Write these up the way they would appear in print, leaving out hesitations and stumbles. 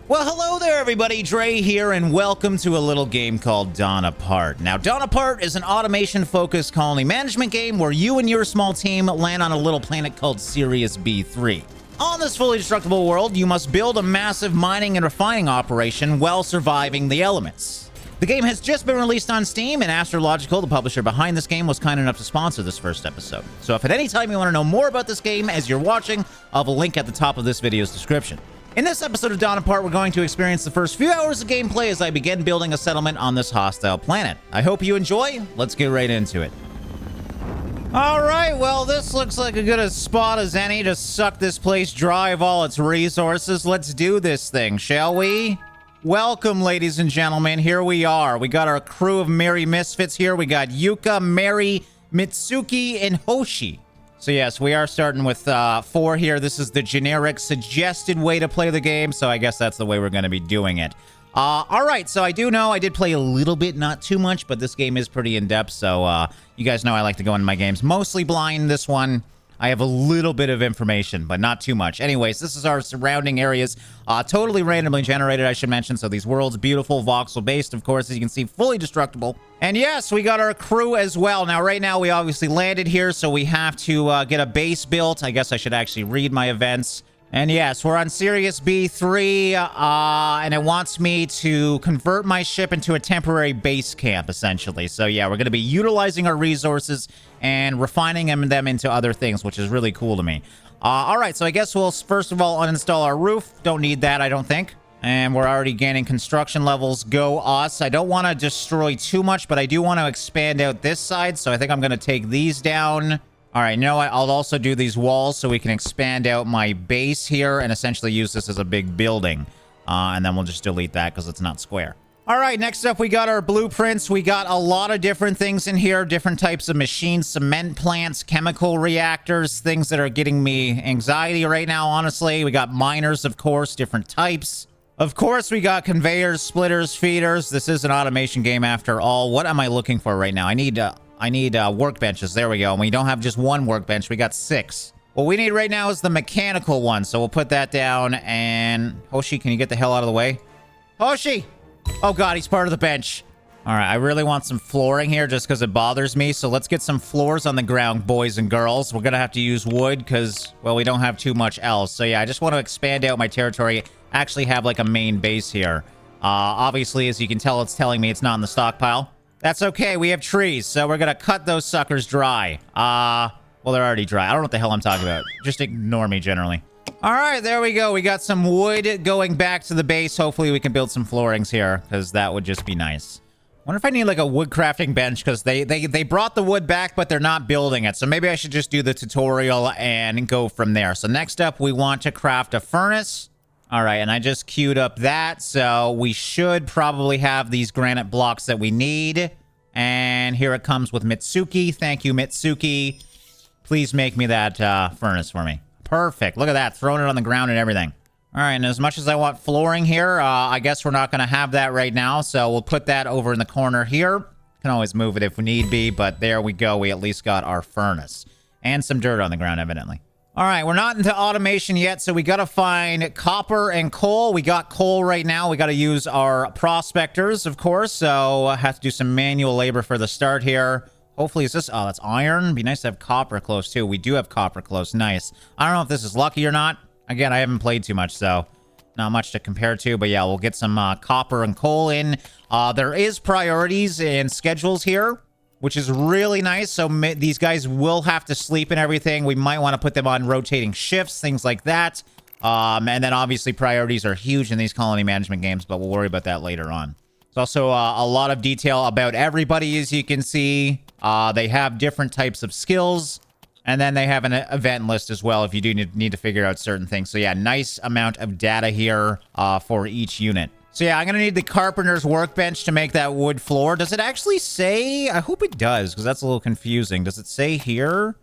Well, hello there, everybody. Dre here, and welcome to a little game called Dawn Apart. Now, Dawn Apart is an automation-focused colony management game where you and your small team land on a little planet called Sirius B3. On this fully destructible world, you must build a massive mining and refining operation while surviving the elements. The game has just been released on Steam, and Astrological, the publisher behind this game, was kind enough to sponsor this first episode. So if at any time you want to know more about this game as you're watching, I'll have a link at the top of this video's description. In this episode of Dawn Apart, we're going to experience the first few hours of gameplay as I begin building a settlement on this hostile planet. I hope you enjoy. Let's get right into it. All right, well, this looks like a good a spot as any to suck this place dry of all its resources. Let's do this thing, shall we? Welcome, ladies and gentlemen. Here we are. We got our crew of merry misfits here. We got Yuka, Mary, Mitsuki, and Hoshi. So yes, we are starting with 4 here. This is the generic suggested way to play the game, so I guess that's the way we're going to be doing it. All right, so I do know I did play a little bit, not too much, but this game is pretty in-depth, so you guys know I like to go into my games mostly blind. This one, I have a little bit of information, but not too much. Anyways, this is our surrounding areas, totally randomly generated, I should mention. So these worlds, beautiful, voxel-based, of course, as you can see, fully destructible. And yes, we got our crew as well. Now, right now, we obviously landed here, so we have to get a base built. I guess I should actually read my events. And yes, we're on Sirius B3, and it wants me to convert my ship into a temporary base camp, essentially. So yeah, we're going to be utilizing our resources and refining them into other things, which is really cool to me. All right, so I guess we'll first of all uninstall our roof. Don't need that, I don't think. And we're already gaining construction levels. Go us. I don't want to destroy too much, but I do want to expand out this side, so I think I'm going to take these down. All right, you know what? I'll also do these walls so we can expand out my base here and essentially use this as a big building. And then we'll just delete that because it's not square. All right, next up, we got our blueprints. We got a lot of different things in here, different types of machines, cement plants, chemical reactors, things that are getting me anxiety right now, honestly. We got miners, of course, different types. Of course, we got conveyors, splitters, feeders. This is an automation game after all. What am I looking for right now? I need workbenches. There we go. And we don't have just one workbench. We got 6. What we need right now is the mechanical one. So we'll put that down. And Hoshi, can you get the hell out of the way? Hoshi! Oh, God, he's part of the bench. All right, I really want some flooring here just because it bothers me. So let's get some floors on the ground, boys and girls. We're going to have to use wood because, well, we don't have too much else. So yeah, I just want to expand out my territory. Actually have like a main base here. Obviously, as you can tell, it's telling me it's not in the stockpile. That's okay. We have trees, so we're going to cut those suckers dry. Well, they're already dry. I don't know what the hell I'm talking about. Just ignore me generally. All right, there we go. We got some wood going back to the base. Hopefully, we can build some floorings here, because that would just be nice. Wonder if I need, like, a wood crafting bench, because they brought the wood back, but they're not building it. So maybe I should just do the tutorial and go from there. So next up, we want to craft a furnace. All right, and I just queued up that, so we should probably have these granite blocks that we need. And here it comes with Mitsuki. Thank you, Mitsuki. Please make me that furnace for me. Perfect. Look at that, throwing it on the ground and everything. All right, and as much as I want flooring here, I guess we're not going to have that right now, so we'll put that over in the corner here. Can always move it if we need be, but there we go. We at least got our furnace. And some dirt on the ground, evidently. All right, we're not into automation yet, so we got to find copper and coal. We got coal right now. We got to use our prospectors, of course, so I have to do some manual labor for the start here. Hopefully, is this... Oh, that's iron. Be nice to have copper close, too. We do have copper close. Nice. I don't know if this is lucky or not. Again, I haven't played too much, so not much to compare to, but yeah, we'll get some copper and coal in. There is priorities and schedules here, which is really nice. So these guys will have to sleep and everything. We might want to put them on rotating shifts, things like that. And then obviously priorities are huge in these colony management games, but we'll worry about that later on. There's also a lot of detail about everybody, as you can see. They have different types of skills. And then they have an event list as well if you do need to figure out certain things. So yeah, nice amount of data here for each unit. So yeah, I'm going to need the carpenter's workbench to make that wood floor. Does it actually say? I hope it does, because that's a little confusing. Does it say here?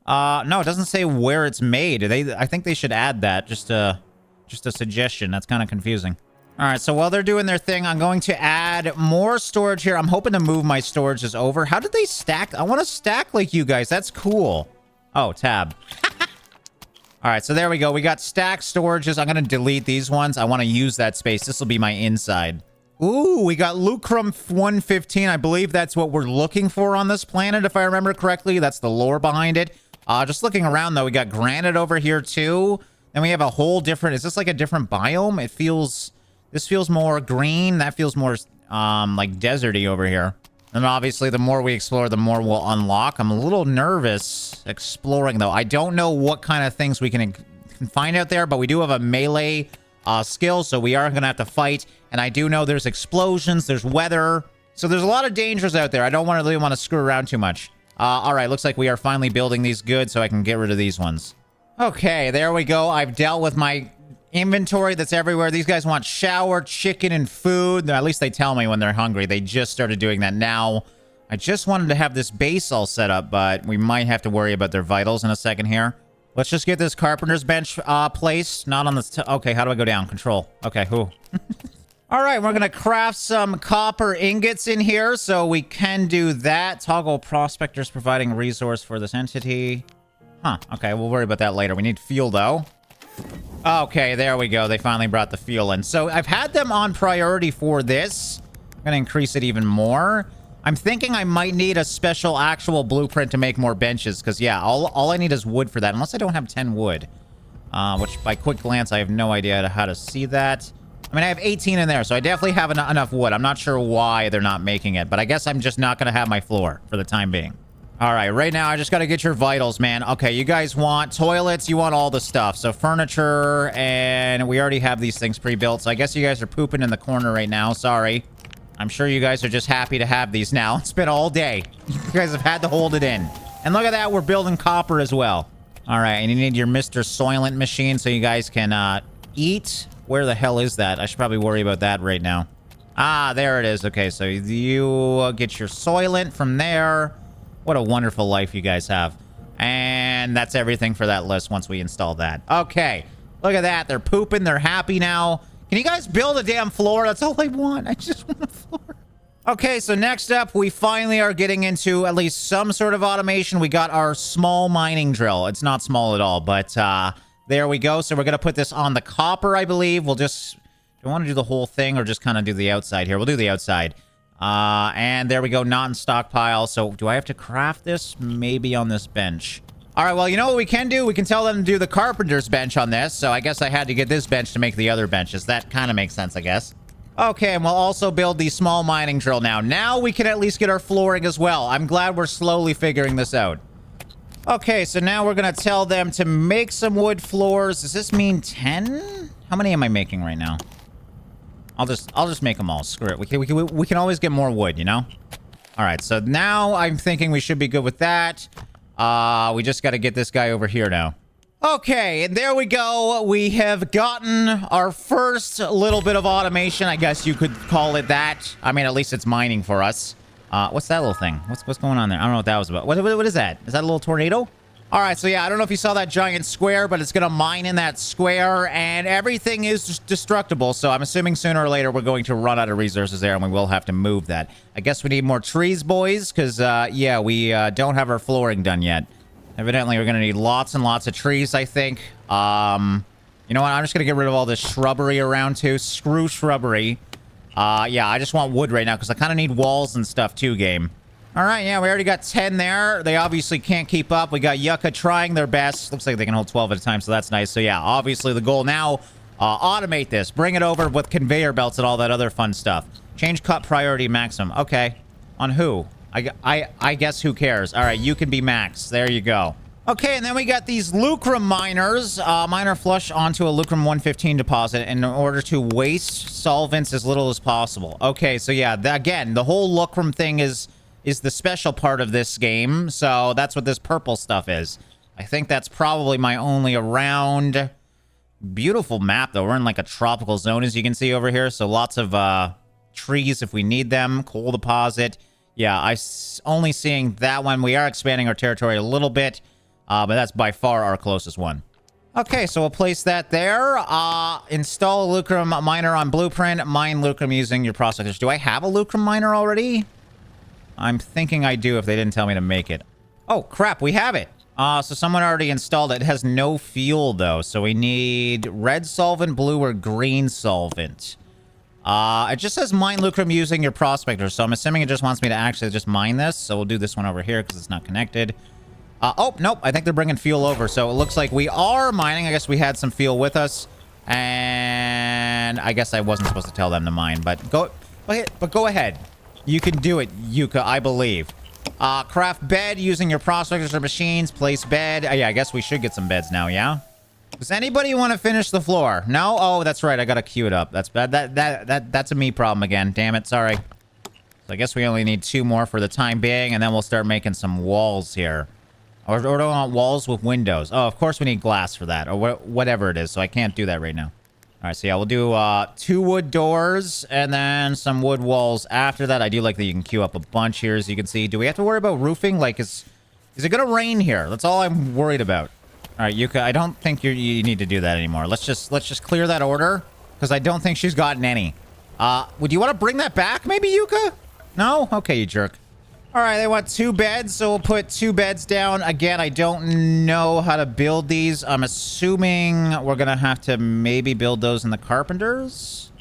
No, it doesn't say where it's made. I think they should add that. Just a suggestion. That's kind of confusing. All right, so while they're doing their thing, I'm going to add more storage here. I'm hoping to move my storages over. How did they stack? I want to stack like you guys. That's cool. Oh, tab. All right, so there we go. We got stacked storages. I'm going to delete these ones. I want to use that space. This will be my inside. Ooh, we got lucrum 115. I believe that's what we're looking for on this planet, if I remember correctly. That's the lore behind it. Just looking around, though, we got granite over here, too. Then we have a whole different... Is this like a different biome? It feels... This feels more green. That feels more, like, deserty over here. And obviously, the more we explore, the more we'll unlock. I'm a little nervous exploring, though. I don't know what kind of things we can find out there, but we do have a melee skill, so we are going to have to fight. And I do know there's explosions, there's weather. So there's a lot of dangers out there. I don't really want to screw around too much. All right, looks like we are finally building these good, so I can get rid of these ones. Okay, there we go. I've dealt with my inventory that's everywhere. These guys want shower, chicken, and food. At least they tell me when they're hungry. They just started doing that now. I just wanted to have this base all set up, but we might have to worry about their vitals in a second here. Let's just get this carpenter's bench placed. Not on this... Okay, how do I go down? Control. Okay, who? All right, we're going to craft some copper ingots in here, so we can do that. Toggle prospectors providing resource for this entity. Huh, okay, we'll worry about that later. We need fuel, though. Okay, there we go. They finally brought the fuel in. So I've had them on priority for this. I'm going to increase it even more. I'm thinking I might need a special actual blueprint to make more benches. Because, yeah, all I need is wood for that. Unless I don't have 10 wood. Which, by quick glance, I have no idea how to see that. I mean, I have 18 in there, so I definitely have enough wood. I'm not sure why they're not making it. But I guess I'm just not going to have my floor for the time being. All right, right now, I just got to get your vitals, man. Okay, you guys want toilets. You want all the stuff. So furniture, and we already have these things pre-built. So I guess you guys are pooping in the corner right now. Sorry. I'm sure you guys are just happy to have these now. It's been all day. You guys have had to hold it in. And look at that. We're building copper as well. All right, and you need your Mr. Soylent machine so you guys can eat. Where the hell is that? I should probably worry about that right now. Ah, there it is. Okay, so you get your Soylent from there. What a wonderful life you guys have. And that's everything for that list once we install that. Okay. Look at that. They're pooping. They're happy now. Can you guys build a damn floor? That's all I want. I just want a floor. Okay, so next up, we finally are getting into at least some sort of automation. We got our small mining drill. It's not small at all, but there we go. So we're going to put this on the copper, I believe. We'll just... Do we want to do the whole thing or just kind of do the outside here? We'll do the outside. And there we go, not in stockpile. So do I have to craft this? Maybe on this bench. All right, well, you know what we can do? We can tell them to do the carpenter's bench on this. So I guess I had to get this bench to make the other benches. That kind of makes sense, I guess. Okay, and we'll also build the small mining drill now. Now we can at least get our flooring as well. I'm glad we're slowly figuring this out. Okay, so now we're going to tell them to make some wood floors. Does this mean 10? How many am I making right now? I'll just make them all. Screw it. We can always get more wood, you know? All right, so now I'm thinking we should be good with that. We just got to get this guy over here now. Okay, and there we go. We have gotten our first little bit of automation. I guess you could call it that. I mean, at least it's mining for us. What's that little thing? What's going on there? I don't know what that was about. What is that? Is that a little tornado? All right, so yeah, I don't know if you saw that giant square, but it's going to mine in that square, and everything is destructible, so I'm assuming sooner or later we're going to run out of resources there, and we will have to move that. I guess we need more trees, boys, because, yeah, we don't have our flooring done yet. Evidently, we're going to need lots and lots of trees, I think. You know what? I'm just going to get rid of all this shrubbery around, too. Screw shrubbery. Yeah, I just want wood right now, because I kind of need walls and stuff, too, game. All right, yeah, we already got 10 there. They obviously can't keep up. We got Yucca trying their best. Looks like they can hold 12 at a time, so that's nice. So, yeah, obviously the goal now, automate this. Bring it over with conveyor belts and all that other fun stuff. Change cut priority maximum. Okay. On who? I guess who cares? All right, you can be max. There you go. Okay, and then we got these lucrum miners. Miner flush onto a lucrum 115 deposit in order to waste solvents as little as possible. Okay, so yeah, again, the whole lucrum thing is the special part of this game. So that's what this purple stuff is. I think that's probably my only around. Beautiful map, though. We're in like a tropical zone, as you can see over here. So lots of trees if we need them. Coal deposit. Yeah, only seeing that one. We are expanding our territory a little bit. But that's by far our closest one. Okay, so we'll place that there. Install a lucrum miner on blueprint. Mine lucrum using your processors. Do I have a lucrum miner already? I'm thinking I do if they didn't tell me to make it. Oh, crap, we have it. So someone already installed it. It has no fuel, though. So we need red solvent, blue, or green solvent. It just says mine lucrum using your prospector. So I'm assuming it just wants me to actually just mine this. So we'll do this one over here because it's not connected. Oh, nope. I think they're bringing fuel over. So it looks like we are mining. I guess we had some fuel with us. And I guess I wasn't supposed to tell them to mine. But go ahead. You can do it, Yuka, I believe. Craft bed using your prospectors or machines. Place bed. Yeah, I guess we should get some beds now, yeah? Does anybody want to finish the floor? No? Oh, that's right. I got to queue it up. That's bad. That's a me problem again. Damn it. Sorry. So I guess we only need 2 more for the time being, and then we'll start making some walls here. Or do we want walls with windows? Oh, of course we need glass for that, or whatever it is, so I can't do that right now. All right, so yeah, we'll do 2 wood doors and then some wood walls after that. I do like that you can queue up a bunch here, as you can see. Do we have to worry about roofing? Like, is it going to rain here? That's all I'm worried about. All right, Yuka, I don't think you need to do that anymore. Let's just clear that order, because I don't think she's gotten any. Would you want to bring that back, maybe, Yuka? No? Okay, you jerk. All right, they want 2 beds, so we'll put 2 beds down. Again, I don't know how to build these. I'm assuming we're going to have to maybe build those in the carpenters.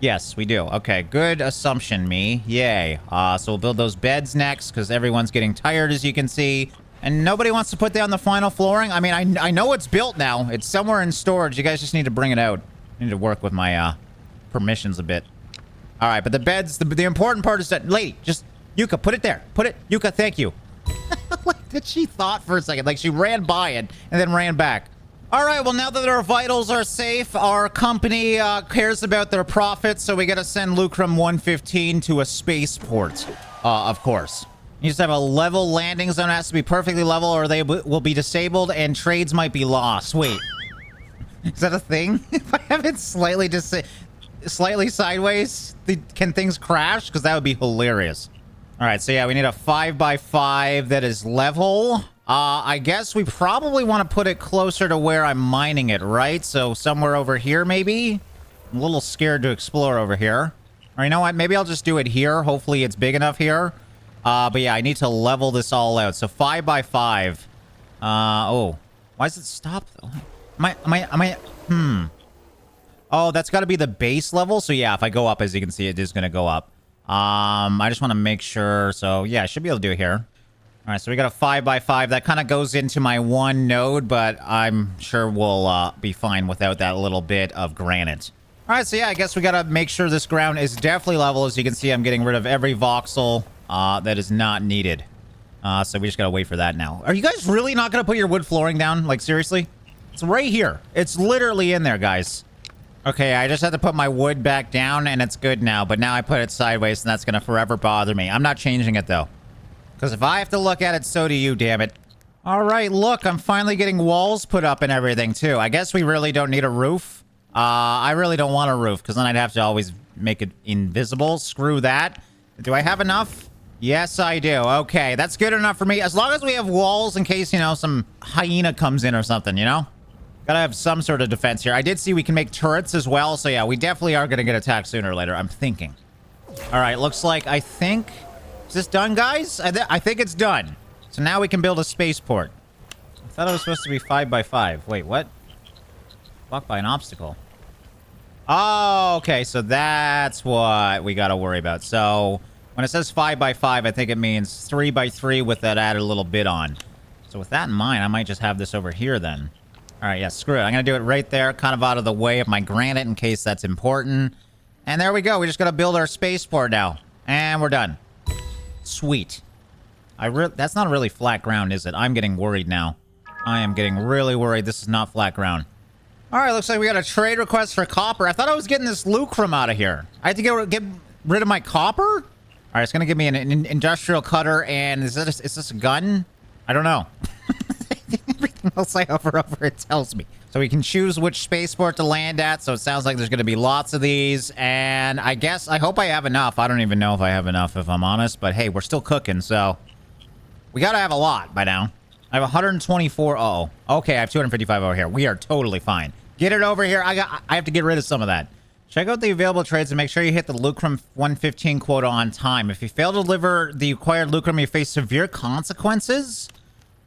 Yes, we do. Okay, good assumption, me. Yay. So we'll build those beds next, because everyone's getting tired, as you can see. And nobody wants to put down the final flooring. I mean, I know it's built now. It's somewhere in storage. You guys just need to bring it out. I need to work with my permissions a bit. All right, but the beds, the important part is that, lady, just... Yuka, put it there. Put it. Yuka, thank you. Like, did she thought for a second? Like, she ran by it and then ran back. All right, well, now that our vitals are safe, our company cares about their profits, so we got to send lucrum 115 to a spaceport, of course. You just have a level landing zone. It has to be perfectly level or they will be disabled and trades might be lost. Wait. Is that a thing? If I have it slightly sideways, can things crash? Because that would be hilarious. All right, so yeah, we need a 5x5 that is level. I guess we probably want to put it closer to where I'm mining it, right? So somewhere over here, maybe? I'm a little scared to explore over here. Or you know what? Maybe I'll just do it here. Hopefully it's big enough here. But yeah, I need to level this all out. So 5x5. Oh. Why does it stop, though? Oh, that's got to be the base level. So yeah, if I go up, as you can see, it is going to go up. I just want to make sure. So yeah, I should be able to do it here. All right, so we got a 5x5. That kind of goes into my 1 node, but I'm sure we'll be fine without that little bit of granite. All right, so yeah, I guess we got to make sure this ground is definitely level. As you can see, I'm getting rid of every voxel that is not needed. So we just got to wait for that now. Are you guys really not going to put your wood flooring down? Like, seriously? It's right here. It's literally in there, guys. Okay, I just had to put my wood back down, and it's good now. But now I put it sideways, and that's going to forever bother me. I'm not changing it, though. Because if I have to look at it, so do you, damn it. All right, look, I'm finally getting walls put up and everything, too. I guess we really don't need a roof. I really don't want a roof, because then I'd have to always make it invisible. Screw that. Do I have enough? Yes, I do. Okay, that's good enough for me. As long as we have walls in case, you know, some hyena comes in or something, you know? Gotta have some sort of defense here. I did see we can make turrets as well. So yeah, we definitely are gonna get attacked sooner or later. I'm thinking. All right, looks like I think... Is this done, guys? I think it's done. So now we can build a spaceport. I thought it was supposed to be 5x5. Wait, what? Blocked by an obstacle. Oh, okay. So that's what we gotta worry about. So when it says 5x5, I think it means 3x3 with that added little bit on. So with that in mind, I might just have this over here then. All right, yeah, screw it. I'm going to do it right there, kind of out of the way of my granite in case that's important. And there we go. We just got to build our spaceport now. And we're done. Sweet. That's not really flat ground, is it? I'm getting worried now. I am getting really worried. This is not flat ground. All right, looks like we got a trade request for copper. I thought I was getting this lucrum out of here. I have to get rid of my copper? All right, it's going to give me an industrial cutter. And is this a gun? I don't know. Everything else I hover over, it tells me. So we can choose which spaceport to land at. So it sounds like there's going to be lots of these. And I hope I have enough. I don't even know if I have enough, if I'm honest. But hey, we're still cooking, so we got to have a lot by now. I have 124. Uh-oh. Okay, I have 255 over here. We are totally fine. Get it over here. I have to get rid of some of that. Check out the available trades and make sure you hit the lucrum 115 quota on time. If you fail to deliver the acquired lucrum, you face severe consequences.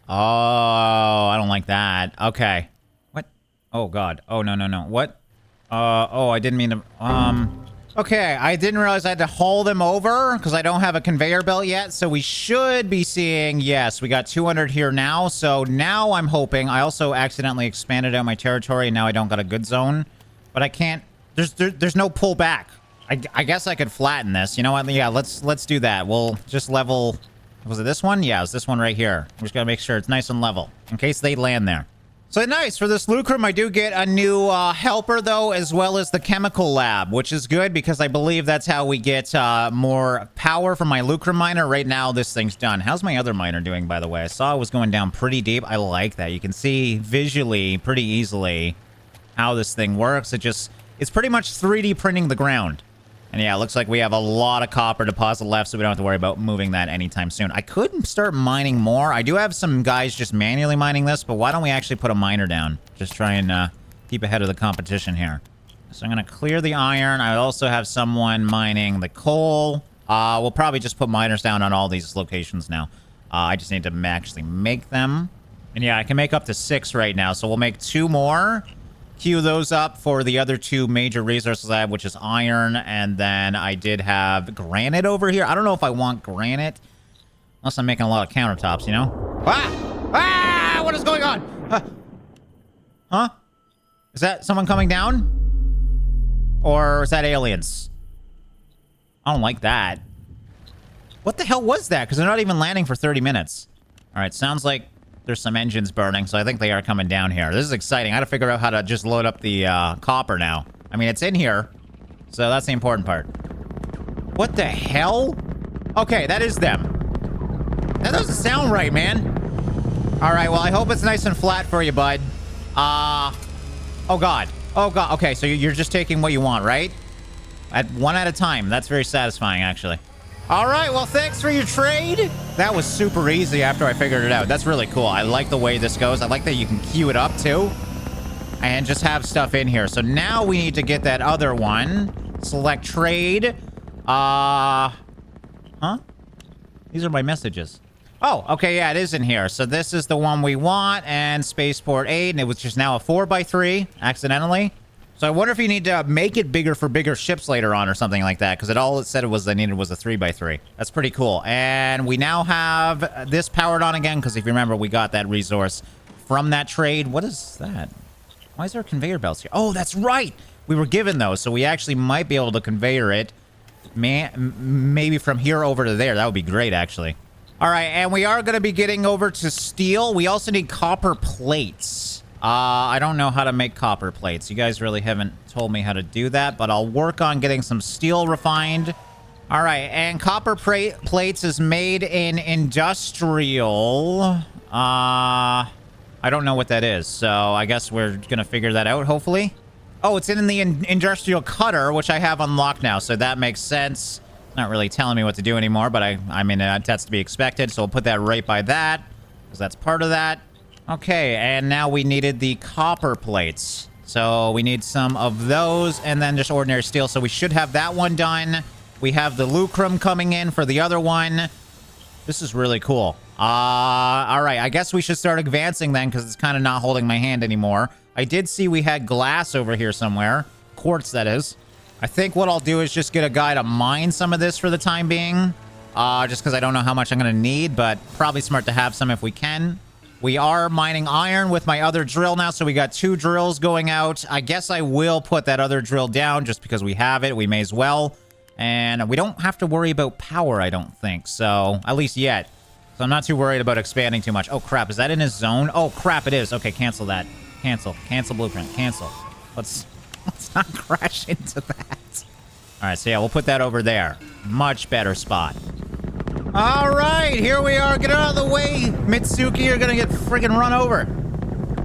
Oh, I don't like that. Okay. What? Oh, God. Oh, no, no, no. What? Oh, I didn't mean to... Okay, I didn't realize I had to haul them over because I don't have a conveyor belt yet. So we should be seeing... Yes, we got 200 here now. So now I'm hoping... I also accidentally expanded out my territory and now I don't got a good zone. But I can't... There's no pullback. I guess I could flatten this. You know what? Yeah, let's do that. We'll just level... Was it this one? Yeah, it's this one right here. I'm just gonna make sure it's nice and level in case they land there. So nice. For this lucrum, I do get a new helper, though, as well as the chemical lab, which is good because I believe that's how we get more power from my lucrum miner. Right now, this thing's done. How's my other miner doing, by the way? I saw it was going down pretty deep. I like that. You can see visually pretty easily how this thing works. It's pretty much 3D printing the ground. And yeah, it looks like we have a lot of copper deposit left, so we don't have to worry about moving that anytime soon. I could start mining more. I do have some guys just manually mining this, but why don't we actually put a miner down? Just try and keep ahead of the competition here. So I'm going to clear the iron. I also have someone mining the coal. We'll probably just put miners down on all these locations now. I just need to actually make them. And yeah, I can make up to 6 right now, so we'll make 2 more. Queue those up for the other 2 major resources I have, which is iron, and then I did have granite over here. I don't know if I want granite, unless I'm making a lot of countertops, you know? Ah! Ah! What is going on? Huh? Is that someone coming down? Or is that aliens? I don't like that. What the hell was that? Because they're not even landing for 30 minutes. All right, sounds like there's some engines burning, so I think they are coming down here. This is exciting. I gotta figure out how to just load up the copper now. I mean, it's in here, so that's the important part. What the hell? Okay, that is them. That doesn't sound right, man. All right, well, I hope it's nice and flat for you, bud. Oh, God. Oh, God. Okay, so you're just taking what you want, right? One at a time. That's very satisfying, actually. All right, well, thanks for your trade. That was super easy after I figured it out. That's really cool. I like the way this goes. I like that you can queue it up, too, and just have stuff in here. So now we need to get that other one. Select trade. Huh? These are my messages. Oh, okay, yeah, it is in here. So this is the one we want, and spaceport 8, and it was just now a 4x3, accidentally. So I wonder if you need to make it bigger for bigger ships later on or something like that, because all it said was I needed was a 3x3. That's pretty cool. And we now have this powered on again, because if you remember, we got that resource from that trade. What is that? Why is there conveyor belts here? Oh, that's right! We were given those, so we actually might be able to conveyor it maybe from here over to there. That would be great, actually. All right, and we are going to be getting over to steel. We also need copper plates. I don't know how to make copper plates. You guys really haven't told me how to do that, but I'll work on getting some steel refined. All right, and copper plates is made in industrial. I don't know what that is, so I guess we're going to figure that out, hopefully. Oh, it's in the industrial cutter, which I have unlocked now, so that makes sense. Not really telling me what to do anymore, but I mean, that's to be expected, so we'll put that right by that, because that's part of that. Okay, and now we needed the copper plates. So we need some of those, and then just ordinary steel, so we should have that one done. We have the lucrum coming in for the other one. This is really cool. All right, I guess we should start advancing then, because it's kind of not holding my hand anymore. I did see we had glass over here somewhere. Quartz, that is. I think what I'll do is just get a guy to mine some of this for the time being. Just because I don't know how much I'm going to need, but probably smart to have some if we can. We are mining iron with my other drill now, so we got 2 drills going out. I guess I will put that other drill down just because we have it. We may as well. And we don't have to worry about power, I don't think. So, at least yet. So I'm not too worried about expanding too much. Oh, crap. Is that in his zone? Oh, crap, it is. Okay, cancel that. Cancel. Cancel blueprint. Cancel. Let's not crash into that. All right, so yeah, we'll put that over there. Much better spot. All right, here we are. Get out of the way, Mitsuki. You're going to get friggin' run over.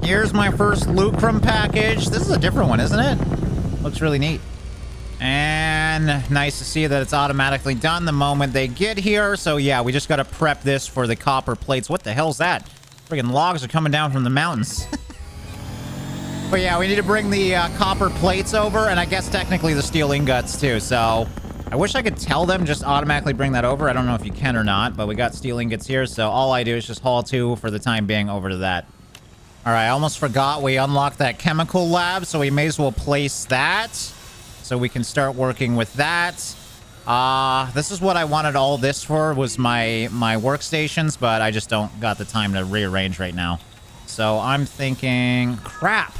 Here's my first lucrum package. This is a different one, isn't it? Looks really neat. And nice to see that it's automatically done the moment they get here. So, yeah, we just got to prep this for the copper plates. What the hell's that? Friggin' logs are coming down from the mountains. But, yeah, we need to bring the copper plates over. And I guess technically the steel ingots, too. So, I wish I could tell them just automatically bring that over. I don't know if you can or not, but we got steel ingots here, so all I do is just haul 2 for the time being over to that. All right, I almost forgot we unlocked that chemical lab, so we may as well place that so we can start working with that. This is what I wanted all this for, was my workstations, but I just don't got the time to rearrange right now. So I'm thinking, crap.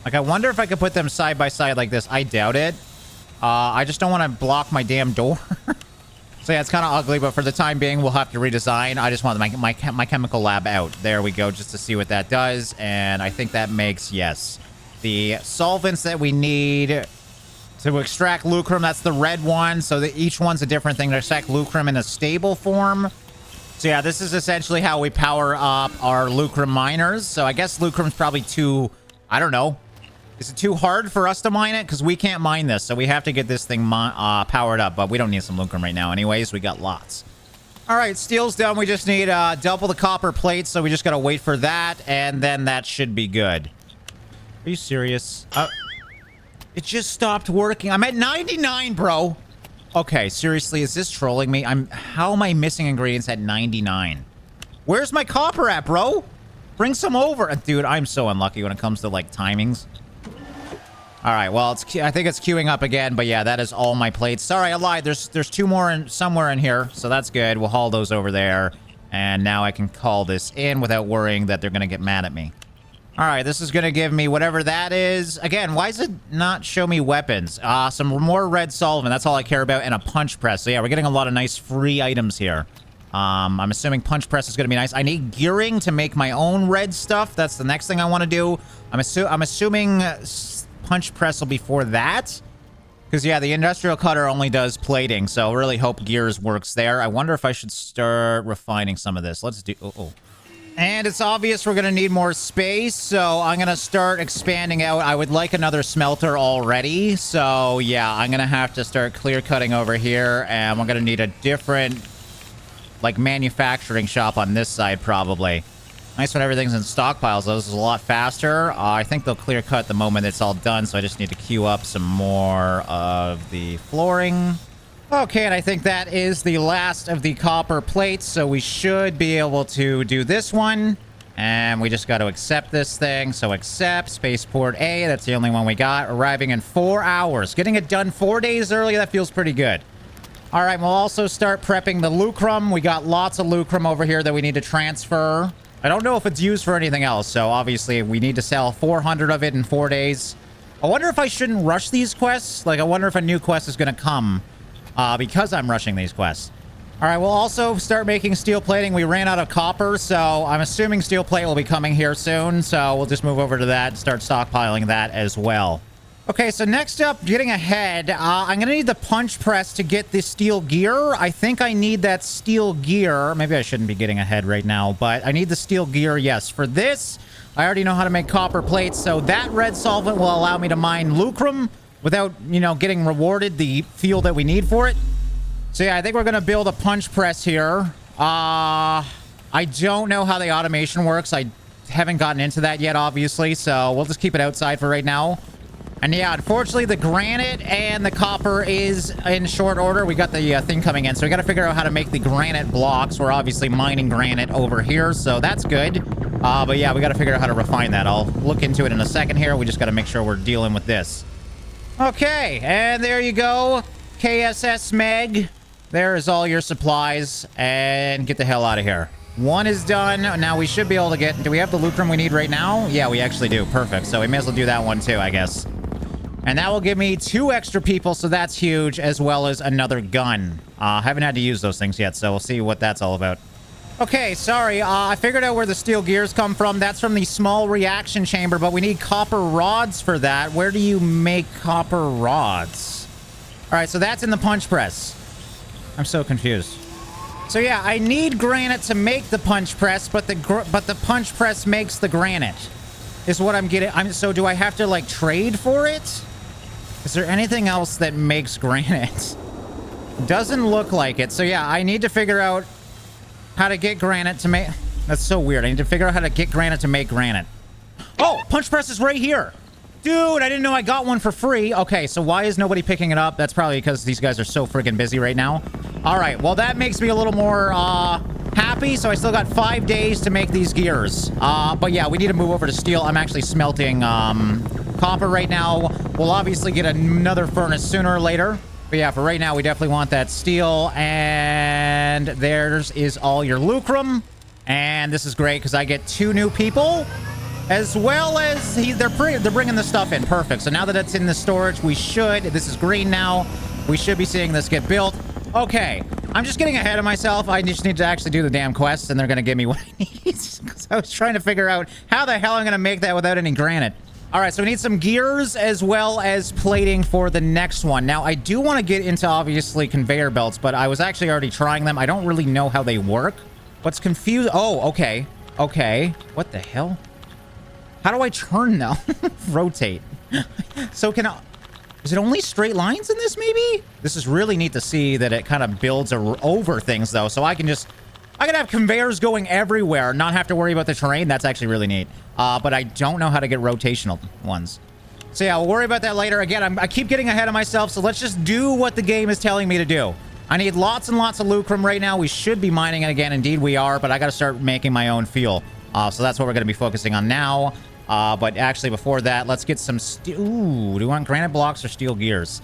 Like, I wonder if I could put them side by side like this. I doubt it. I just don't want to block my damn door. So yeah, it's kind of ugly, but for the time being, we'll have to redesign. I just want my chemical lab out. There we go, just to see what that does. And I think that makes, yes, the solvents that we need to extract lucrum. That's the red one. So each one's a different thing to extract lucrum in a stable form. So yeah, this is essentially how we power up our lucrum miners. So I guess lucrum's probably too, I don't know. Is it too hard for us to mine it? Because we can't mine this, so we have to get this thing powered up. But we don't need some lucrum right now anyways. We got lots. All right, steel's done. We just need double the copper plates, so we just got to wait for that, and then that should be good. Are you serious? It just stopped working. I'm at 99, bro. Okay, seriously, is this trolling me? How am I missing ingredients at 99? Where's my copper at, bro? Bring some over. Dude, I'm so unlucky when it comes to, like, timings. All right, well, I think it's queuing up again, but yeah, that is all my plates. Sorry, I lied. There's 2 more somewhere in here, so that's good. We'll haul those over there, and now I can call this in without worrying that they're going to get mad at me. All right, this is going to give me whatever that is. Again, why does it not show me weapons? Some more red solvent. That's all I care about, and a punch press. So yeah, we're getting a lot of nice free items here. I'm assuming punch press is going to be nice. I need gearing to make my own red stuff. That's the next thing I want to do. I'm assuming punch press will be for that, because yeah, the industrial cutter only does plating, so I really hope gears works there. I wonder if I should start refining some of this. Let's do and it's obvious we're gonna need more space, so I'm gonna start expanding out. I would like another smelter already, so yeah, I'm gonna have to start clear cutting over here, and we're gonna need a different, like, manufacturing shop on this side probably. Nice when everything's in stockpiles, though. This is a lot faster. I think they'll clear cut the moment it's all done, so I just need to queue up some more of the flooring. Okay, and I think that is the last of the copper plates, so we should be able to do this one. And we just got to accept this thing. So accept, spaceport A, that's the only one we got. Arriving in 4 hours. Getting it done 4 days early, that feels pretty good. All right, we'll also start prepping the lucrum. We got lots of lucrum over here that we need to transfer. I don't know if it's used for anything else, so obviously we need to sell 400 of it in 4 days. I wonder if I shouldn't rush these quests. Like, I wonder if a new quest is going to come because I'm rushing these quests. All right, we'll also start making steel plating. We ran out of copper, so I'm assuming steel plate will be coming here soon, so we'll just move over to that and start stockpiling that as well. Okay, so next up, getting ahead, I'm going to need the punch press to get the steel gear. I think I need that steel gear. Maybe I shouldn't be getting ahead right now, but I need the steel gear, yes. For this, I already know how to make copper plates, so that red solvent will allow me to mine lucrum without, you know, getting rewarded the fuel that we need for it. So yeah, I think we're going to build a punch press here. I don't know how the automation works. I haven't gotten into that yet, obviously, so we'll just keep it outside for right now. And yeah, unfortunately, the granite and the copper is in short order. We got the thing coming in, so we got to figure out how to make the granite blocks. We're obviously mining granite over here, so that's good. But yeah, we got to figure out how to refine that. I'll look into it in a second here. We just got to make sure we're dealing with this. Okay, and there you go. KSS Meg. There is all your supplies, and get the hell out of here. One is done. Now we should be able to get... Do we have the lucrum we need right now? Yeah, we actually do. Perfect. So we may as well do that one too, I guess. And that will give me 2 extra people, so that's huge, as well as another gun. Haven't had to use those things yet, so we'll see what that's all about. Okay, sorry. I figured out where the steel gears come from. That's from the small reaction chamber, but we need copper rods for that. Where do you make copper rods? All right, so that's in the punch press. I'm so confused. So yeah, I need granite to make the punch press, but the punch press makes the granite, is what I'm getting. So do I have to, like, trade for it? Is there anything else that makes granite? Doesn't look like it. So yeah, I need to figure out how to get granite to make... That's so weird. I need to figure out how to get granite to make granite. Oh, punch press is right here. Dude, I didn't know I got one for free. Okay, so why is nobody picking it up? That's probably because these guys are so freaking busy right now. All right, well, that makes me a little more happy. So I still got 5 days to make these gears. But yeah, we need to move over to steel. I'm actually smelting copper right now. We'll obviously get another furnace sooner or later. But yeah, for right now, we definitely want that steel. And there's is all your lucrum. And this is great because I get 2 new people. As well as they're bringing the stuff in. Perfect. So now that it's in the storage, we should... This is green now. We should be seeing this get built. Okay. I'm just getting ahead of myself. I just need to actually do the damn quests, and they're going to give me what I need. Because I was trying to figure out how the hell I'm going to make that without any granite. All right, so we need some gears as well as plating for the next one. Now, I do want to get into, obviously, conveyor belts, but I was actually already trying them. I don't really know how they work. What's confused... Oh, okay. Okay. What the hell? How do I turn now? Rotate. So can I... Is it only straight lines in this, maybe? This is really neat to see that it kind of builds over things, though. So I can just... I can have conveyors going everywhere, not have to worry about the terrain. That's actually really neat. But I don't know how to get rotational ones. So yeah, we'll worry about that later. Again, I keep getting ahead of myself, so let's just do what the game is telling me to do. I need lots and lots of lucrum right now. We should be mining it again. Indeed, we are, but I got to start making my own fuel. So that's what we're going to be focusing on now. But actually, before that, let's get some steel. Ooh, do you want granite blocks or steel gears?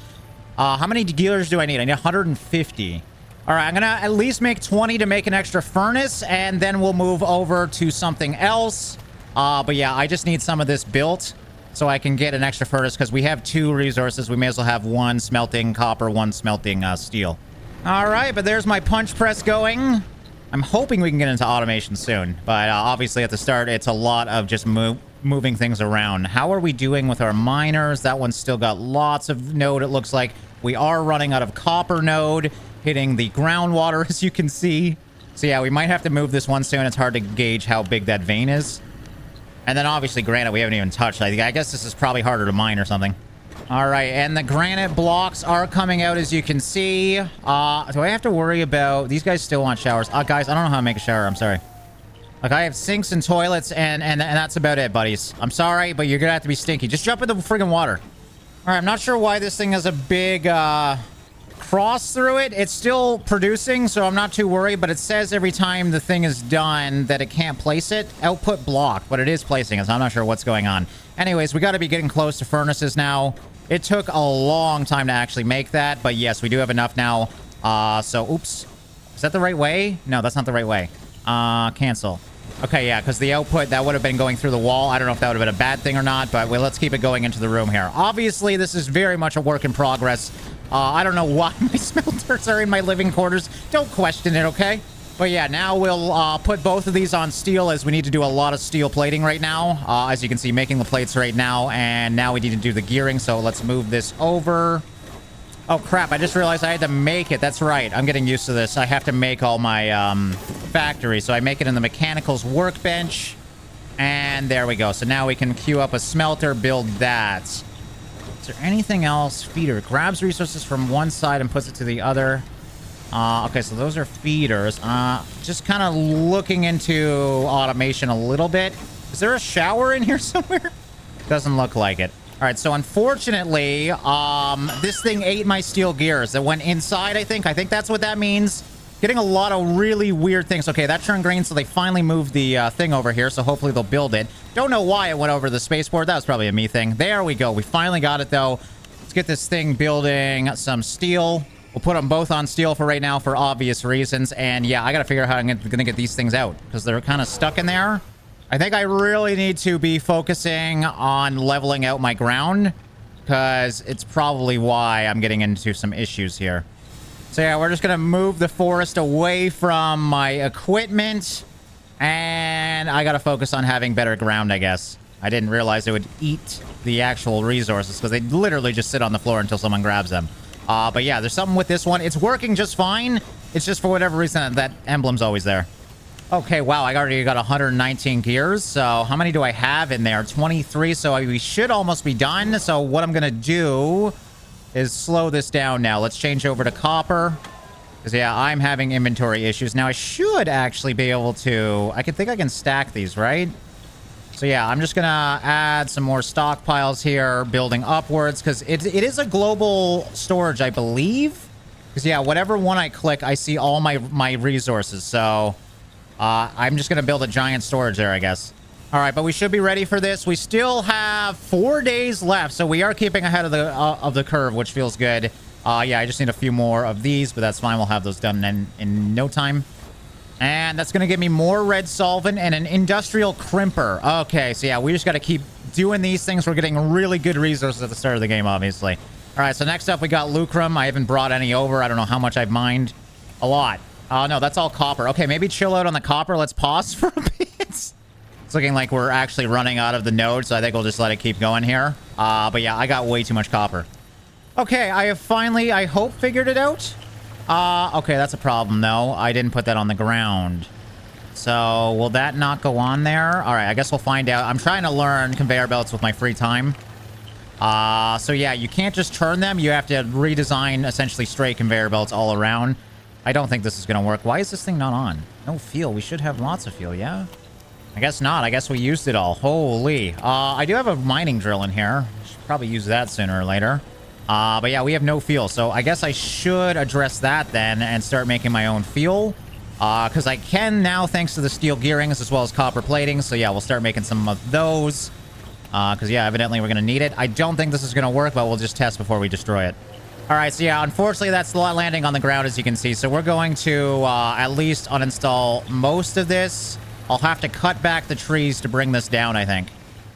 How many gears do I need? I need 150. All right, I'm going to at least make 20 to make an extra furnace, and then we'll move over to something else. But yeah, I just need some of this built so I can get an extra furnace because we have 2 resources. We may as well have 1 smelting copper, 1 smelting steel. All right, but there's my punch press going. I'm hoping we can get into automation soon, but obviously at the start, it's a lot of just moving things around. How are we doing with our miners? That one's still got lots of node, it looks like. We are running out of copper node, hitting the groundwater, as you can see. So yeah, we might have to move this one soon. It's hard to gauge how big that vein is. And then obviously granite we haven't even touched. I guess this is probably harder to mine or something. All right, and the granite blocks are coming out, as you can see. Do I have to worry about... These guys still want showers. Guys, I don't know how to make a shower. I'm sorry. Like, I have sinks and toilets, and that's about it, buddies. I'm sorry, but you're gonna have to be stinky. Just jump in the friggin' water. All right, I'm not sure why this thing has a big cross through it. It's still producing, so I'm not too worried, but it says every time the thing is done that it can't place it. Output blocked, but it is placing it, so I'm not sure what's going on. Anyways, we got to be getting close to furnaces now. It took a long time to actually make that, but yes, we do have enough now. So, oops. Is that the right way? No, that's not the right way. Cancel. Okay, yeah, because the output, that would have been going through the wall. I don't know if that would have been a bad thing or not, but well, let's keep it going into the room here. Obviously, this is very much a work in progress. I don't know why my smelters are in my living quarters. Don't question it, okay? But yeah, now we'll put both of these on steel as we need to do a lot of steel plating right now. As you can see, making the plates right now, and now we need to do the gearing, so let's move this over. Oh, crap, I just realized I had to make it. That's right. I'm getting used to this. I have to make all my factories, so I make it in the mechanicals workbench, and there we go. So now we can queue up a smelter, build that. Is there anything else? Feeder. Grabs resources from one side and puts it to the other. Okay, so those are feeders. Just kind of looking into automation a little bit. Is there a shower in here somewhere? Doesn't look like it. All right, so unfortunately, this thing ate my steel gears. It went inside, I think. I think that's what that means. Getting a lot of really weird things. Okay, that turned green, so they finally moved the thing over here, so hopefully they'll build it. Don't know why it went over the spaceport. That was probably a me thing. There we go. We finally got it, though. Let's get this thing building some steel. We'll put them both on steel for right now for obvious reasons. And yeah, I got to figure out how I'm going to get these things out because they're kind of stuck in there. I think I really need to be focusing on leveling out my ground because it's probably why I'm getting into some issues here. So yeah, we're just going to move the forest away from my equipment. And I got to focus on having better ground, I guess. I didn't realize it would eat the actual resources because they literally just sit on the floor until someone grabs them. But yeah, there's something with this one. It's working just fine. It's just for whatever reason that emblem's always there. Okay, wow, I already got 119 gears. So how many do I have in there? 23, so we should almost be done. So what I'm going to do is slow this down now. Let's change over to copper. Because, yeah, I'm having inventory issues. Now, I should actually be able to... I think I can stack these, right? So yeah, I'm just gonna add some more stockpiles here, building upwards, because it is a global storage, I believe. Because yeah, whatever one I click, I see all my resources. So I'm just gonna build a giant storage there, I guess. All right, but we should be ready for this. We still have 4 days left, so we are keeping ahead of the curve, which feels good. Yeah, I just need a few more of these, but that's fine. We'll have those done in no time. And that's going to give me more red solvent and an industrial crimper. Okay, so yeah, we just got to keep doing these things. We're getting really good resources at the start of the game, obviously. All right, so next up, we got lucrum. I haven't brought any over. I don't know how much I've mined. A lot. Oh, no, that's all copper. Okay, maybe chill out on the copper. Let's pause for a bit. It's looking like we're actually running out of the node, so I think we'll just let it keep going here. But yeah, I got way too much copper. Okay, I have finally, I hope, figured it out. Okay, that's a problem, though. I didn't put that on the ground. So, will that not go on there? All right, I guess we'll find out. I'm trying to learn conveyor belts with my free time. So yeah, you can't just turn them. You have to redesign, essentially, straight conveyor belts all around. I don't think this is going to work. Why is this thing not on? No fuel. We should have lots of fuel, yeah? I guess not. I guess we used it all. Holy. I do have a mining drill in here. Should probably use that sooner or later. But yeah, we have no fuel. So I guess I should address that then and start making my own fuel. Because I can now, thanks to the steel gearings as well as copper plating. So yeah, we'll start making some of those. Because yeah, evidently we're going to need it. I don't think this is going to work, but we'll just test before we destroy it. All right, so yeah, unfortunately, that's landing on the ground, as you can see. So we're going to at least uninstall most of this. I'll have to cut back the trees to bring this down, I think.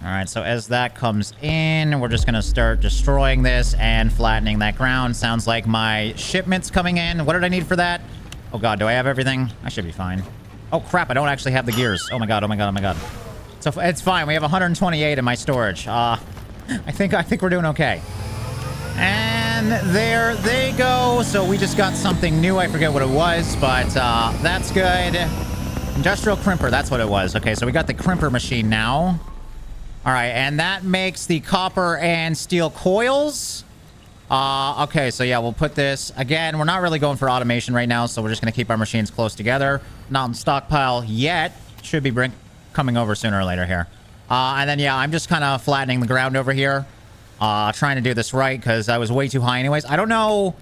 All right, so as that comes in, we're just going to start destroying this and flattening that ground. Sounds like my shipment's coming in. What did I need for that? Oh, God, do I have everything? I should be fine. Oh, crap, I don't actually have the gears. Oh, my God, oh, my God, oh, my God. So it's fine. We have 128 in my storage. I think we're doing okay. And there they go. So we just got something new. I forget what it was, but that's good. Industrial crimper, that's what it was. Okay, so we got the crimper machine now. All right, and that makes the copper and steel coils. Okay, so yeah, we'll put this... Again, we're not really going for automation right now, so we're just going to keep our machines close together. Not in stockpile yet. Should be coming over sooner or later here. And then, yeah, I'm just kind of flattening the ground over here. Trying to do this right, because I was way too high anyways. I don't know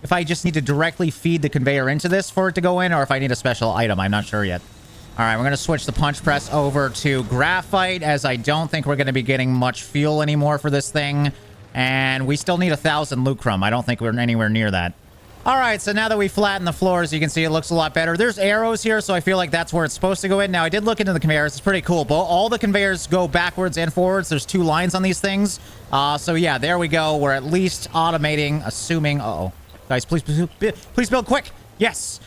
if I just need to directly feed the conveyor into this for it to go in, or if I need a special item. I'm not sure yet. All right, we're going to switch the punch press over to graphite, as I don't think we're going to be getting much fuel anymore for this thing. And we still need 1,000 lucrum. I don't think we're anywhere near that. All right, so now that we flatten the floors, you can see it looks a lot better. There's arrows here, so I feel like that's where it's supposed to go in. Now, I did look into the conveyors. It's pretty cool. But all the conveyors go backwards and forwards. There's 2 lines on these things. So, yeah, there we go. We're at least automating, assuming... Uh-oh. Guys, please build quick. Yes.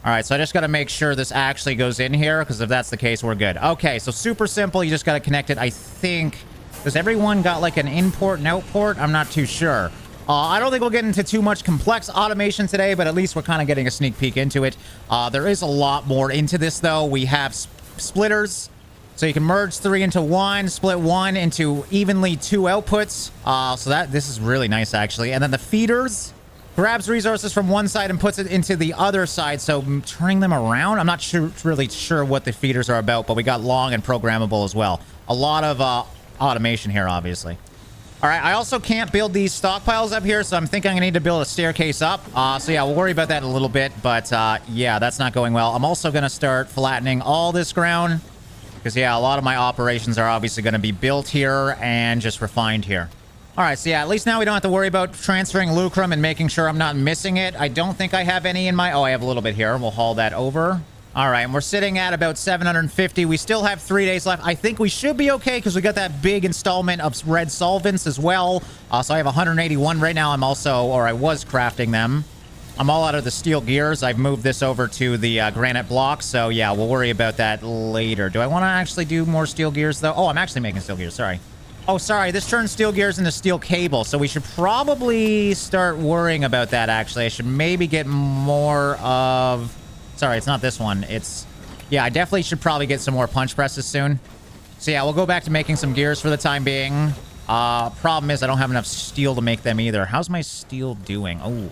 All right, so I just got to make sure this actually goes in here, because if that's the case, we're good. Okay, so super simple. You just got to connect it, I think. Does everyone got, like, an import and outport? I'm not too sure. I don't think we'll get into too much complex automation today, but at least we're kind of getting a sneak peek into it. There is a lot more into this, though. We have splitters, so you can merge 3 into 1, split 1 into evenly 2 outputs. So this is really nice, actually. And then the feeders... grabs resources from one side and puts it into the other side, so turning them around. I'm not really sure what the feeders are about, but we got long and programmable as well. A lot of automation here, obviously. All right, I also can't build these stockpiles up here, so I'm thinking I need to build a staircase up. So yeah, we'll worry about that in a little bit, but yeah, that's not going well. I'm also going to start flattening all this ground, because yeah, a lot of my operations are obviously going to be built here and just refined here. All right, so yeah, at least now we don't have to worry about transferring lucrum and making sure I'm not missing it. I don't think I have any in my... Oh, I have a little bit here. We'll haul that over. All right, and we're sitting at about 750. We still have 3 days left. I think we should be okay, because we got that big installment of red solvents as well. So I have 181 right now. I'm also... or I was crafting them. I'm all out of the steel gears. I've moved this over to the granite blocks. So yeah, we'll worry about that later. Do I want to actually do more steel gears, though? Oh, I'm actually making steel gears. Sorry. Oh, sorry. This turns steel gears into steel cable. So we should probably start worrying about that, actually. I should maybe get more of... Sorry, it's not this one. It's... Yeah, I definitely should probably get some more punch presses soon. So yeah, we'll go back to making some gears for the time being. Problem is I don't have enough steel to make them either. How's my steel doing? Oh.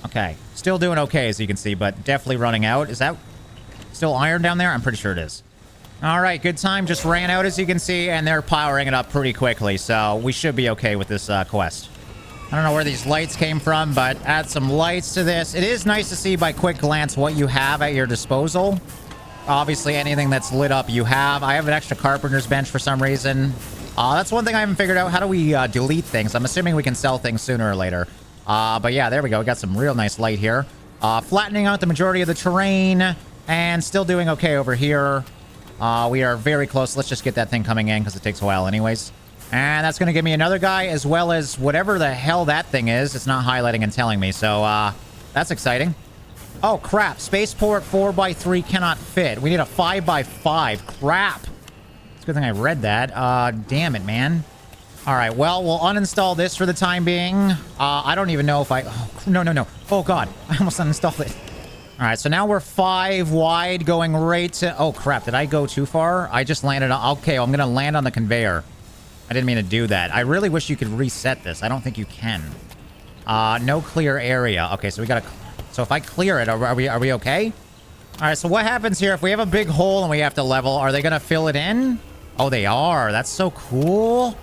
Okay. Still doing okay, as you can see, but definitely running out. Is that still iron down there? I'm pretty sure it is. All right, good time. Just ran out, as you can see, and they're powering it up pretty quickly. So we should be okay with this quest. I don't know where these lights came from, but add some lights to this. It is nice to see by quick glance what you have at your disposal. Obviously, anything that's lit up, you have. I have an extra carpenter's bench for some reason. That's one thing I haven't figured out. How do we delete things? I'm assuming we can sell things sooner or later. But yeah, there we go. We got some real nice light here. Flattening out the majority of the terrain and still doing okay over here. We are very close. Let's just get that thing coming in because it takes a while anyways. And that's going to give me another guy as well as whatever the hell that thing is. It's not highlighting and telling me. So that's exciting. Oh, crap. Spaceport 4x3 cannot fit. We need a 5x5. Crap. It's a good thing I read that. Damn it, man. All right. Well, we'll uninstall this for the time being. I don't even know if I... Oh, no. Oh, God. I almost uninstalled it. All right. So now we're 5 wide going right to... Oh, crap. Did I go too far? I just landed on... Okay. I'm going to land on the conveyor. I didn't mean to do that. I really wish you could reset this. I don't think you can. No clear area. Okay, so we gotta... So if I clear it, are we okay? All right, so what happens here if we have a big hole and we have to level? Are they gonna fill it in? Oh, they are. That's so cool.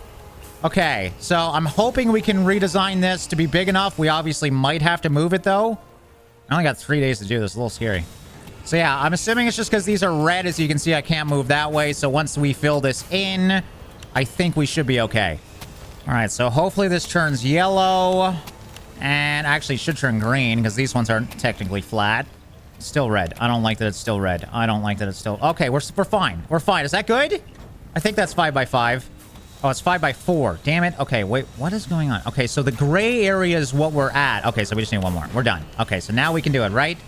Okay, so I'm hoping we can redesign this to be big enough. We obviously might have to move it, though. I only got 3 days to do this. A little scary. So yeah, I'm assuming it's just because these are red. As you can see, I can't move that way. So once we fill this in... I think we should be okay. All right, so hopefully this turns yellow. And actually should turn green because these ones aren't technically flat. Still red. I don't like that it's still red. I don't like that it's still... Okay, we're fine. We're fine. Is that good? I think that's 5x5. Oh, it's 5x4. Damn it. Okay, wait. What is going on? Okay, so the gray area is what we're at. Okay, so we just need one more. We're done. Okay, so now we can do it, right?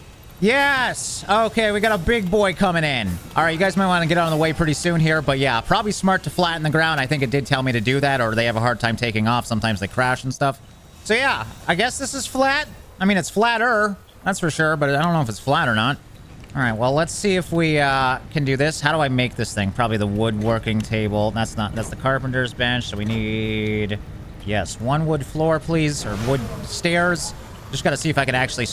Yes! Okay, we got a big boy coming in. All right, you guys might want to get out of the way pretty soon here, but yeah, probably smart to flatten the ground. I think it did tell me to do that, or they have a hard time taking off. Sometimes they crash and stuff. So yeah, I guess this is flat. I mean, it's flatter, that's for sure, but I don't know if it's flat or not. All right, well, let's see if we can do this. How do I make this thing? Probably the woodworking table. That's the carpenter's bench, so we need... Yes, 1 wood floor, please, or wood stairs. Just got to see if I can actually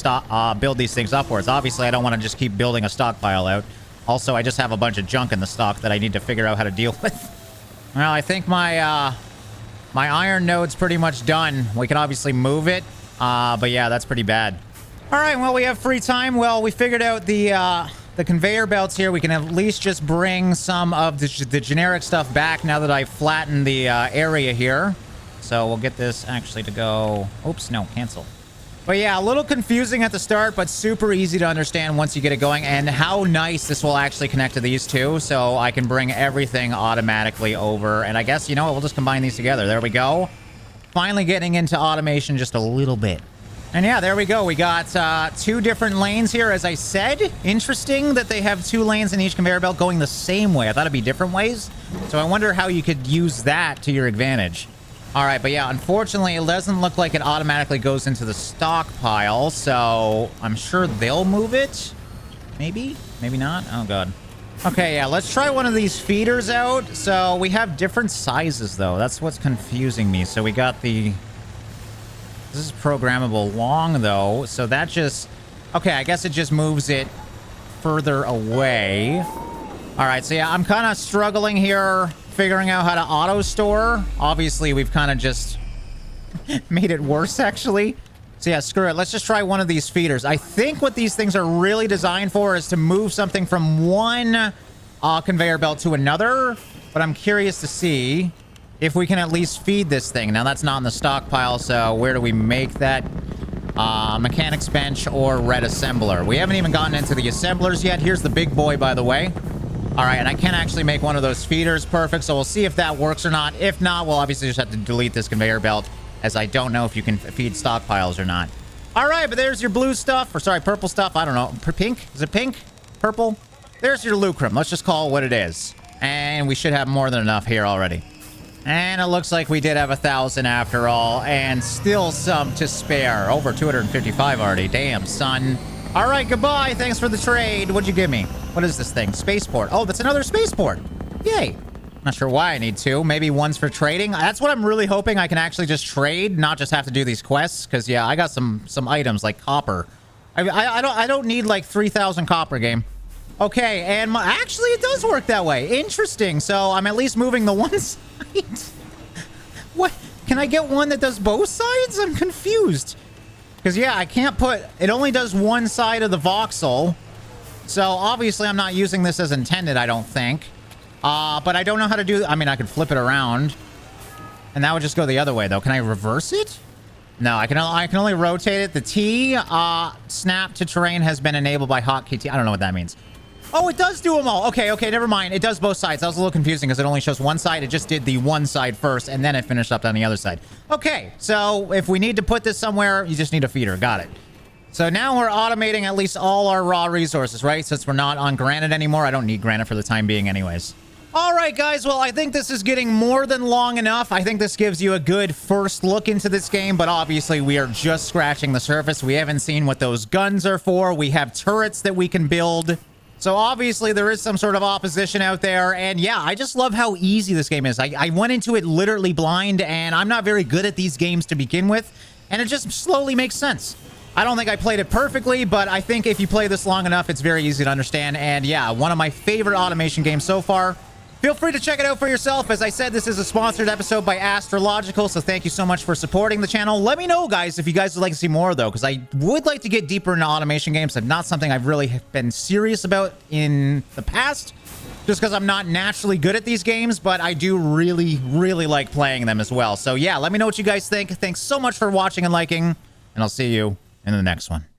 build these things upwards. Obviously, I don't want to just keep building a stockpile out. Also, I just have a bunch of junk in the stock that I need to figure out how to deal with. Well, I think my iron node's pretty much done. We can obviously move it, but yeah, that's pretty bad. All right, well, we have free time. Well, we figured out the conveyor belts here. We can at least just bring some of the generic stuff back now that I've flattened the area here. So we'll get this actually to go... Oops, no, cancel. But yeah, a little confusing at the start, but super easy to understand once you get it going. And how nice this will actually connect to these two. So I can bring everything automatically over. And I guess, you know what, we'll just combine these together. There we go. Finally getting into automation just a little bit. And yeah, there we go. We got 2 different lanes here, as I said. Interesting that they have 2 lanes in each conveyor belt going the same way. I thought it'd be different ways. So I wonder how you could use that to your advantage. All right, but yeah, unfortunately, it doesn't look like it automatically goes into the stockpile, so I'm sure they'll move it. Maybe? Maybe not? Oh, God. Okay, yeah, let's try one of these feeders out. So we have different sizes, though. That's what's confusing me. So we got the... This is programmable long, though, so that just... Okay, I guess it just moves it further away. All right, so yeah, I'm kind of struggling here figuring out how to auto store. Obviously, we've kind of just made it worse, actually. So yeah, screw it. Let's just try one of these feeders. I think what these things are really designed for is to move something from one conveyor belt to another. But I'm curious to see if we can at least feed this thing. Now, that's not in the stockpile, so where do we make that? Mechanics bench or red assembler. We haven't even gotten into the assemblers yet. Here's the big boy, by the way. All right, and I can actually make one of those feeders perfect, so we'll see if that works or not. If not, we'll obviously just have to delete this conveyor belt, as I don't know if you can feed stockpiles or not. All right, but there's your blue stuff, or sorry, purple stuff. I don't know. Pink? Is it pink? Purple? There's your lucrum. Let's just call it what it is. And we should have more than enough here already. And it looks like we did have 1,000 after all, and still some to spare. Over 255 already. Damn, son. All right, goodbye. Thanks for the trade. What'd you give me? What is this thing? Spaceport. Oh, that's another spaceport. Yay. Not sure why I need 2. Maybe one's for trading. That's what I'm really hoping I can actually just trade, not just have to do these quests. Because, yeah, I got some items like copper. I don't need like 3,000 copper game. Okay, and actually it does work that way. Interesting. So I'm at least moving the one side. What? Can I get one that does both sides? I'm confused. Because, yeah, I can't put... It only does one side of the voxel. So, obviously, I'm not using this as intended, I don't think. But I don't know how to do... I mean, I could flip it around. And that would just go the other way, though. Can I reverse it? No, I can only rotate it. The T snap to terrain has been enabled by hotkey T. I don't know what that means. Oh, it does do them all. Okay, never mind. It does both sides. That was a little confusing because it only shows one side. It just did the one side first, and then it finished up on the other side. Okay, so if we need to put this somewhere, you just need a feeder. Got it. So now we're automating at least all our raw resources, right? Since we're not on granite anymore. I don't need granite for the time being anyways. All right, guys. Well, I think this is getting more than long enough. I think this gives you a good first look into this game, but obviously we are just scratching the surface. We haven't seen what those guns are for. We have turrets that we can build. So obviously there is some sort of opposition out there. And yeah, I just love how easy this game is. I went into it literally blind, and I'm not very good at these games to begin with. And it just slowly makes sense. I don't think I played it perfectly, but I think if you play this long enough, it's very easy to understand. And yeah, one of my favorite automation games so far. Feel free to check it out for yourself. As I said, this is a sponsored episode by Astrological, so thank you so much for supporting the channel. Let me know, guys, if you guys would like to see more, though, because I would like to get deeper into automation games. It's not something I've really been serious about in the past, just because I'm not naturally good at these games, but I do really, really like playing them as well. So yeah, let me know what you guys think. Thanks so much for watching and liking, and I'll see you in the next one.